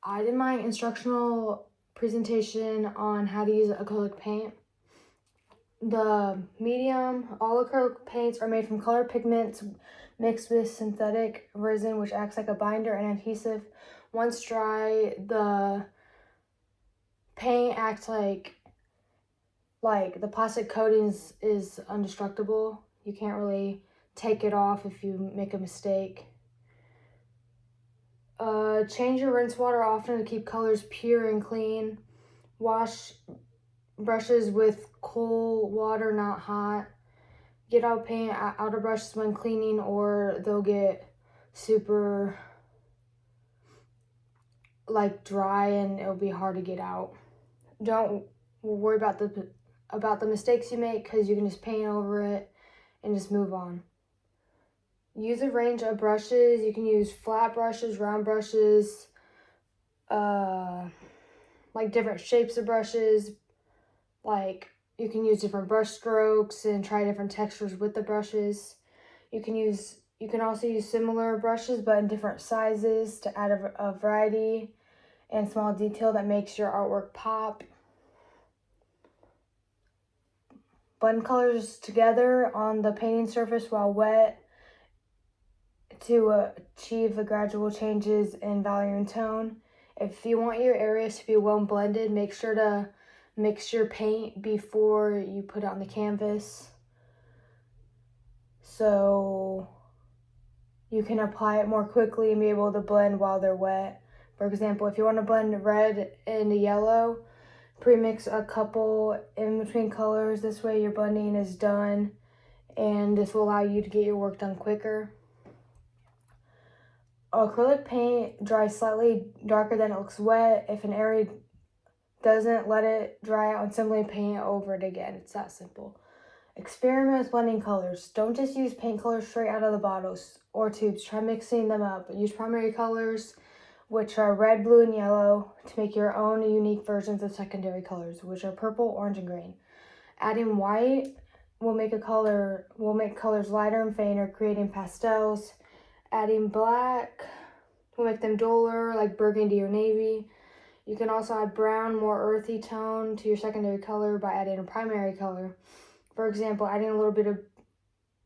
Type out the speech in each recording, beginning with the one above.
I did my instructional presentation on how to use acrylic paint. The medium, all acrylic paints are made from colored pigments mixed with synthetic resin, which acts like a binder and adhesive. Once dry, the paint acts like the plastic coatings is indestructible. You can't really take it off if you make a mistake. Change your rinse water often to keep colors pure and clean. Wash brushes with cool water, not hot. Get all paint out of brushes when cleaning, or they'll get super dry and it'll be hard to get out. Don't worry about the mistakes you make, because you can just paint over it and just move on. Use a range of brushes. You can use flat brushes, round brushes, different shapes of brushes. You can use different brush strokes and try different textures with the brushes. You can also use similar brushes but in different sizes to add a variety and small detail that makes your artwork pop. Blend colors together on the painting surface while wet to achieve the gradual changes in value and tone. If you want your areas to be well blended, make sure to mix your paint before you put it on the canvas so you can apply it more quickly and be able to blend while they're wet. For example, if you want to blend red into yellow, pre-mix a couple in between colors. This way your blending is done, and this will allow you to get your work done quicker. Acrylic paint dries slightly darker than it looks wet. If an area doesn't, let it dry out and simply paint over it again. It's that simple. Experiment with blending colors. Don't just use paint colors straight out of the bottles or tubes. Try mixing them up. Use primary colors, which are red, blue, and yellow, to make your own unique versions of secondary colors, which are purple, orange, and green. Adding white will make colors lighter and fainter, creating pastels. Adding black will make them duller, like burgundy or navy. You can also add brown, more earthy tone to your secondary color by adding a primary color. For example, adding a little bit of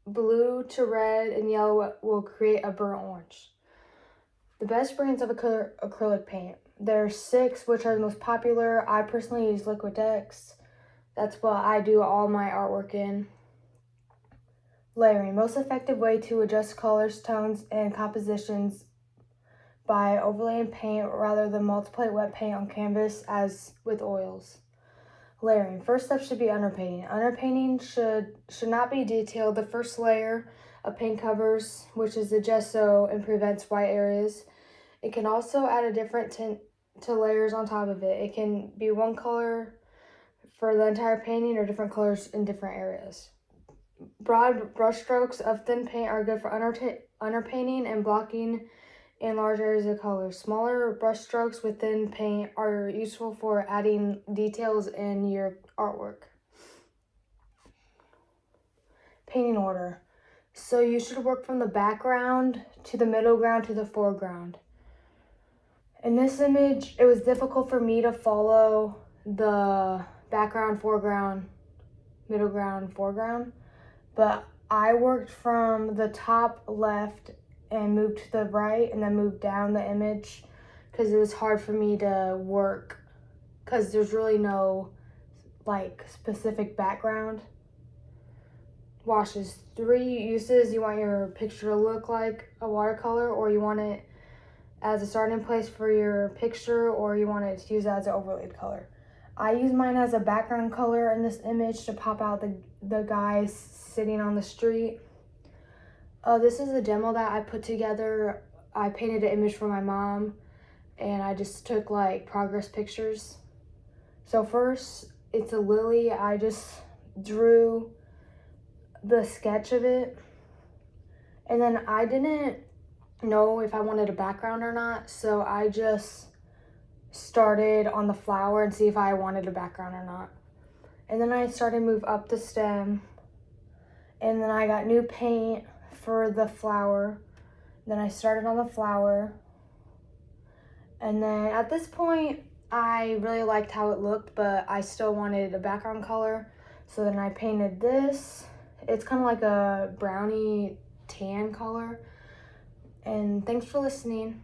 blue to red and yellow will create a burnt orange. The best brands of acrylic paint. There are 6 which are the most popular. I personally use Liquitex. That's what I do all my artwork in. Layering. Most effective way to adjust colors, tones, and compositions by overlaying paint rather than multiply wet paint on canvas as with oils. Layering. First step should be underpainting. Underpainting should not be detailed. The first layer of paint covers, which is the gesso, and prevents white areas. It can also add a different tint to layers on top of it. It can be one color for the entire painting or different colors in different areas. Broad brush strokes of thin paint are good for underpainting and blocking in large areas of color. Smaller brush strokes with thin paint are useful for adding details in your artwork. Painting order. So you should work from the background to the middle ground to the foreground. In this image, it was difficult for me to follow the background, foreground, middle ground, foreground, but I worked from the top left and moved to the right and then moved down the image because it was hard for me to work because there's really no specific background. Washes. 3 uses. You want your picture to look like a watercolor, or you want it as a starting place for your picture, or you want it to use as an overlaid color. I use mine as a background color in this image to pop out the guys sitting on the street. This is a demo that I put together. I painted an image for my mom, and I just took progress pictures. So first, it's a lily. I just drew the sketch of it, and then I didn't know if I wanted a background or not, so I just started on the flower and see if I wanted a background or not. And then I started to move up the stem, and then I got new paint for the flower. Then I started on the flower, And then at this point, I really liked how it looked, but I still wanted a background color. So then I painted this. It's kind of like a brownie tan color. And thanks for listening.